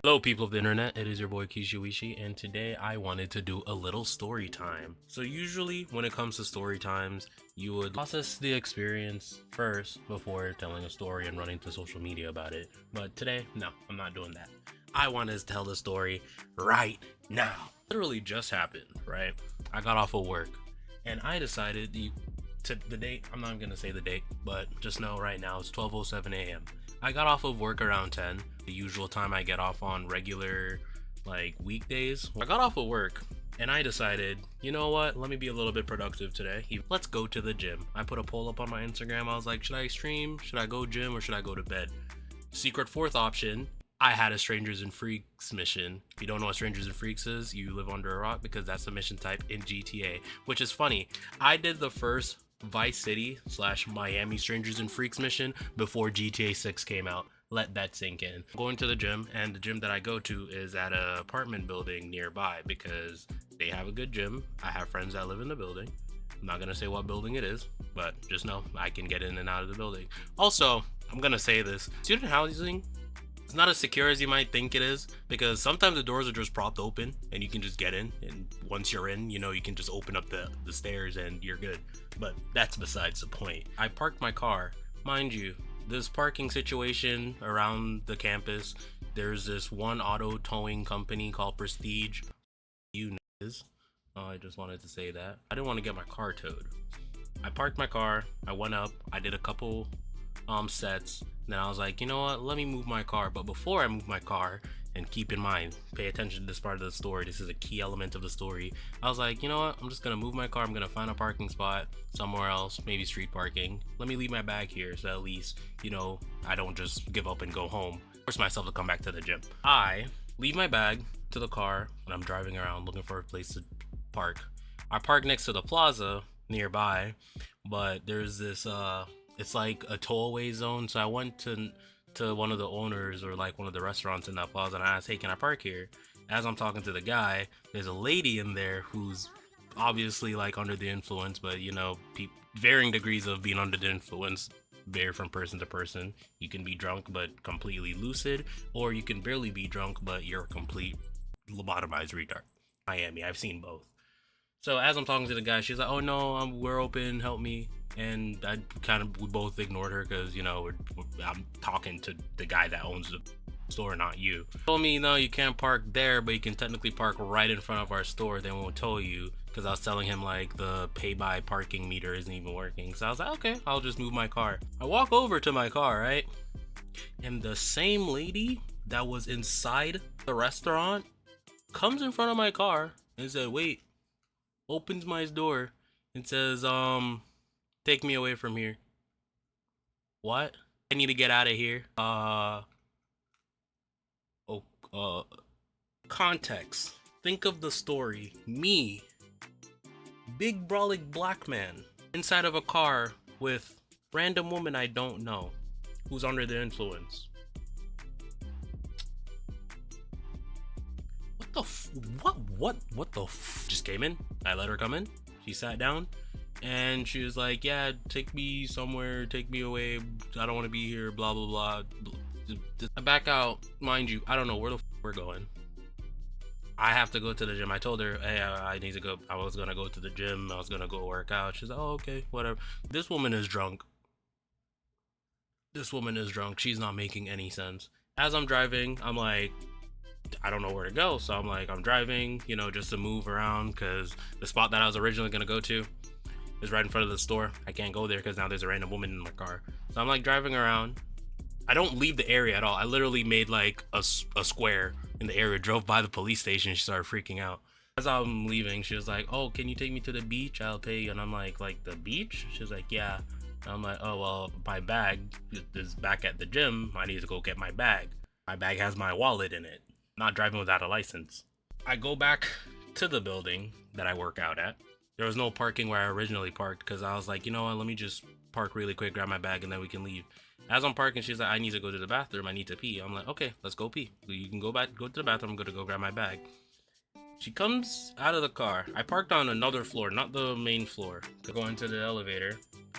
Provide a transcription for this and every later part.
Hello people of the internet, it is your boy Kishiwishi, and today I wanted to do a little story time. So usually when it comes to story times, you would process the experience first before telling a story and running to social media about it. But today, no, I'm not doing that. I want to tell the story right now. Literally just happened, right? I got off of work and I decided the date, I'm not gonna say the date, but just know right now it's 12:07 a.m. I got off of work around 10, the usual time I get off on regular like weekdays. I got off of work and I decided, you know what, let me be a little bit productive today. Let's go to the gym. I put a poll up on my Instagram. I was like, should I stream, should I go gym, or should I go to bed? Secret fourth option, I had a Strangers and Freaks mission. If you don't know what Strangers and Freaks is, you live under a rock, because that's the mission type in GTA. Which is funny, I did the first Vice City / Miami Strangers and Freaks mission before GTA 6 came out. Let that sink in. I'm going to the gym, and the gym that I go to is at an apartment building nearby because they have a good gym. I have friends that live in the building. I'm not gonna say what building it is, but just know I can get in and out of the building. Also, I'm gonna say this, student housing, it's not as secure as you might think it is, because sometimes the doors are just propped open and you can just get in, and once you're in, you know, you can just open up the stairs and you're good. But that's besides the point. I parked my car. Mind you, this parking situation around the campus, there's this one auto towing company called Prestige. You know, I just wanted to say that. I didn't want to get my car towed. I parked my car, I went up, I did a couple sets, then I was like, you know what, let me move my car. But before I move my car, and keep in mind, pay attention to this part of the story, this is a key element of the story, I was like, you know what, I'm just gonna move my car, I'm gonna find a parking spot somewhere else, maybe street parking. Let me leave my bag here so at least, you know, I don't just give up and go home, force myself to come back to the gym. I leave my bag to the car and I'm driving around looking for a place to park. I park next to the plaza nearby, but there's this it's like a tollway zone. So I went to one of the owners, or like one of the restaurants in that plaza, and I asked, hey, can I park here? As I'm talking to the guy, there's a lady in there who's obviously like under the influence, but you know, varying degrees of being under the influence vary from person to person. You can be drunk but completely lucid, or you can barely be drunk but you're a complete lobotomized retard. Miami, I've seen both. So as I'm talking to the guy, she's like, "Oh no, we're open. Help me." And we both ignored her because, you know, I'm talking to the guy that owns the store, not you. He told me, no, you can't park there, but you can technically park right in front of our store. They won't tow you, because I was telling him like the pay by parking meter isn't even working. So I was like, okay, I'll just move my car. I walk over to my car, right? And the same lady that was inside the restaurant comes in front of my car and said, wait, opens my door and says, take me away from here. What? I need to get out of here. Oh, context. Think of the story. Me, big brolic black man, inside of a car with random woman I don't know, who's under the influence. What the just came in. I let her come in. She sat down and she was like, yeah, take me somewhere, take me away, I don't want to be here, blah blah blah. I back out. Mind you, I don't know where the we're going. I have to go to the gym. I told her, hey, I need to go. I was gonna go to the gym, I was gonna go work out. She's like, oh, okay, whatever. This woman is drunk. She's not making any sense. As I'm driving, I'm like, I don't know where to go. So I'm like, I'm driving, you know, just to move around, because the spot that I was originally gonna go to is right in front of the store. I can't go there because now there's a random woman in my car. So I'm like driving around. I don't leave the area at all. I literally made like a square in the area, drove by the police station. She started freaking out. As I'm leaving, she was like, oh, can you take me to the beach? I'll pay you. And I'm like the beach? She was like, yeah. And I'm like, oh, well, my bag is back at the gym. I need to go get my bag. My bag has my wallet in it. I'm not driving without a license. I go back to the building that I work out at. There was no parking where I originally parked, because I was like, you know what, let me just park really quick, grab my bag, and then we can leave. As I'm parking, she's like, I need to go to the bathroom, I need to pee. I'm like, okay, let's go pee. You can go to the bathroom, I'm gonna go grab my bag. She comes out of the car. I parked on another floor, not the main floor, to go into the elevator.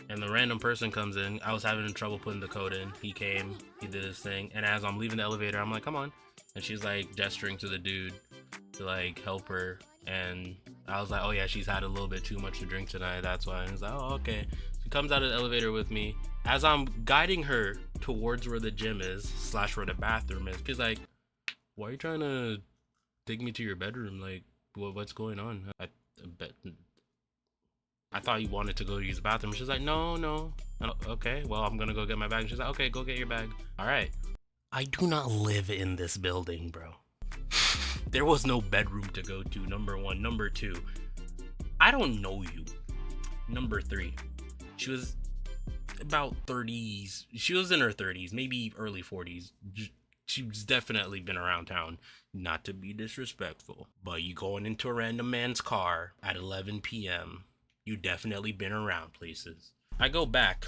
And the random person comes in. I was having trouble putting the code in. He came, he did his thing. And as I'm leaving the elevator, I'm like, come on. and she's like gesturing to the dude to like help her. And I was like, oh yeah, she's had a little bit too much to drink tonight, that's why. And he's like, oh okay. She comes out of the elevator with me. As I'm guiding her towards where the gym is slash where the bathroom is, she's like, why are you trying to take me to your bedroom? Like, what's going on? I thought you wanted to go use the bathroom. She's like, no, no. Okay, well, I'm gonna go get my bag. She's like, okay, go get your bag. All right. I do not live in this building, bro. There was no bedroom to go to, number one. Number two, I don't know you. Number three, she was about 30s. She was in her 30s, maybe early 40s. She's definitely been around town. Not to be disrespectful, but you going into a random man's car at 11 p.m., you definitely been around places. I go back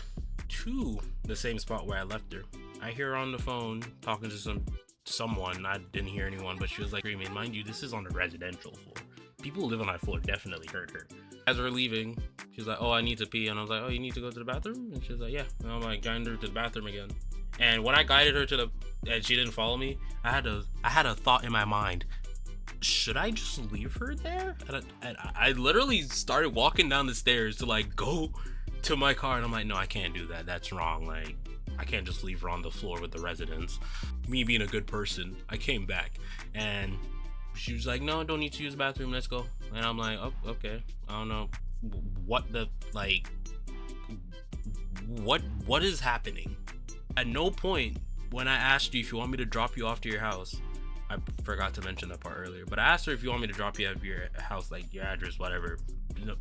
to the same spot where I left her. I hear her on the phone talking to someone. I didn't hear anyone, but she was like screaming. Mind you, this is on a residential floor. People who live on that floor definitely heard her. As we're leaving, she's like, oh, I need to pee. And I was like, oh, you need to go to the bathroom? And she's like, yeah. And I'm like, guiding her to the bathroom again. And when I guided her to the, and she didn't follow me, I had a thought in my mind. Should I just leave her there? And I literally started walking down the stairs to like go to my car, and I'm like, no, I can't do that. That's wrong. Like, I can't just leave her on the floor with the residents. Me being a good person, I came back, and she was like, no, don't need to use the bathroom. Let's go. And I'm like, oh, okay. I don't know what the like. What is happening? At no point when I asked you if you want me to drop you off to your house, I forgot to mention that part earlier, but I asked her if you want me to drop you at your house, like your address, whatever. You know,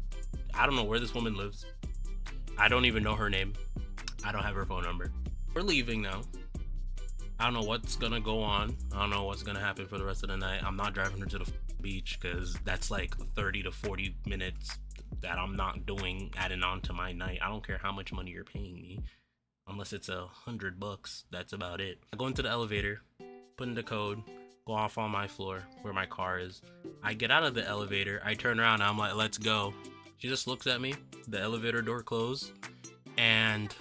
I don't know where this woman lives. I don't even know her name. I don't have her phone number. We're leaving now. I don't know what's gonna go on. I don't know what's gonna happen for the rest of the night. I'm not driving her to the beach because that's like 30 to 40 minutes that I'm not doing, adding on to my night. I don't care how much money you're paying me, unless it's $100. That's about it. I go into the elevator, put in the code, go off on my floor where my car is. I get out of the elevator, I turn around, and I'm like, let's go. She just looks at me, the elevator door closed, and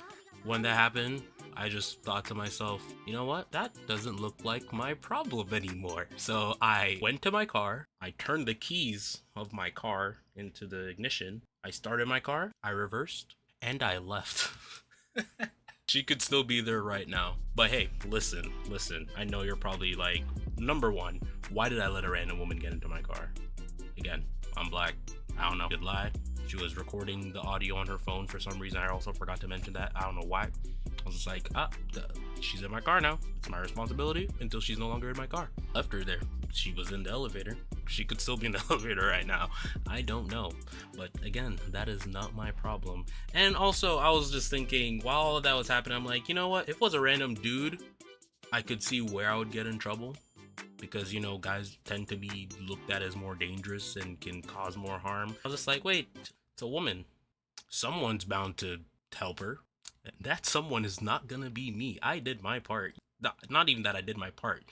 when that happened, I just thought to myself, you know what? That doesn't look like my problem anymore. So I went to my car, I turned the keys of my car into the ignition, I started my car, I reversed, and I left. She could still be there right now. But hey, listen. I know you're probably like, number one, why did I let a random woman get into my car? Again, I'm black. I don't know. Good lie. She was recording the audio on her phone for some reason. I also forgot to mention that. I don't know why. I was just like, she's in my car now. It's my responsibility until she's no longer in my car. Left her there. She was in the elevator. She could still be in the elevator right now. I don't know. But again, that is not my problem. And also, I was just thinking, while all of that was happening, I'm like, you know what? If it was a random dude, I could see where I would get in trouble. Because, you know, guys tend to be looked at as more dangerous and can cause more harm. I was just like, wait, it's a woman. Someone's bound to help her. And that someone is not gonna be me. I did my part. Not even that I did my part.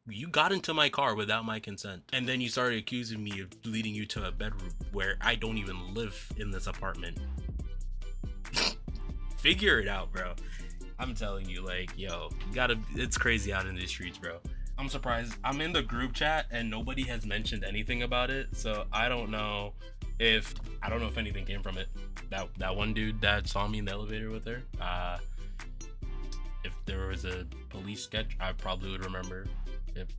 You got into my car without my consent. And then you started accusing me of leading you to a bedroom where I don't even live in this apartment. Figure it out, bro. I'm telling you, like, yo, it's crazy out in these streets, bro. I'm surprised. I'm in the group chat and nobody has mentioned anything about it. So I don't know if anything came from it. That one dude that saw me in the elevator with her, if there was a police sketch, I probably would remember.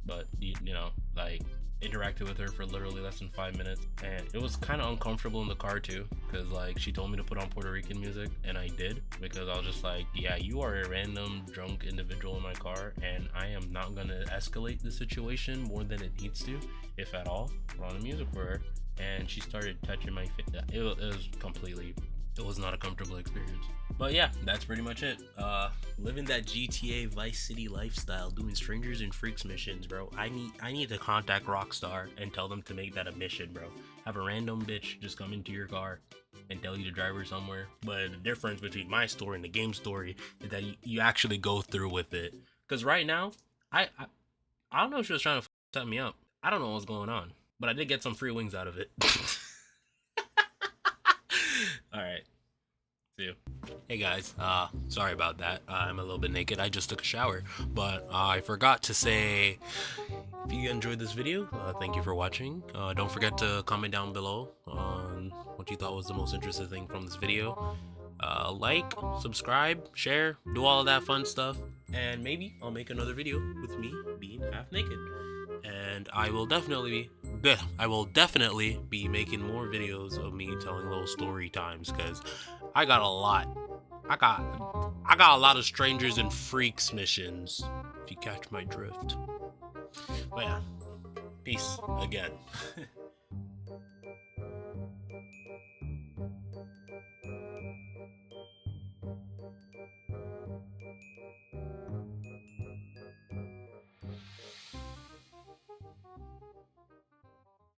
But you know, like, interacted with her for literally less than 5 minutes, and it was kind of uncomfortable in the car too, because like she told me to put on Puerto Rican music, and I did, because I was just like, yeah, you are a random drunk individual in my car, and I am not gonna escalate the situation more than it needs to, if at all. Put on the music for her, and she started touching my face. It was not a comfortable experience. But yeah, that's pretty much it. Living that GTA Vice City lifestyle, doing strangers and freaks missions, bro. I need to contact Rockstar and tell them to make that a mission, bro. Have a random bitch just come into your car and tell you to drive her somewhere. But the difference between my story and the game story is that you actually go through with it. Cause right now, I don't know if she was trying to set me up. I don't know what's going on, but I did get some free wings out of it. All right. See you. Hey guys, sorry about that. I'm a little bit naked. I just took a shower, but I forgot to say, if you enjoyed this video, thank you for watching. Don't forget to comment down below on what you thought was the most interesting thing from this video. Like, subscribe, share, do all of that fun stuff, and maybe I'll make another video with me being half naked. And I will definitely be making more videos of me telling little story times, because I got a lot. I got a lot of strangers and freaks missions, if you catch my drift. But yeah, peace again.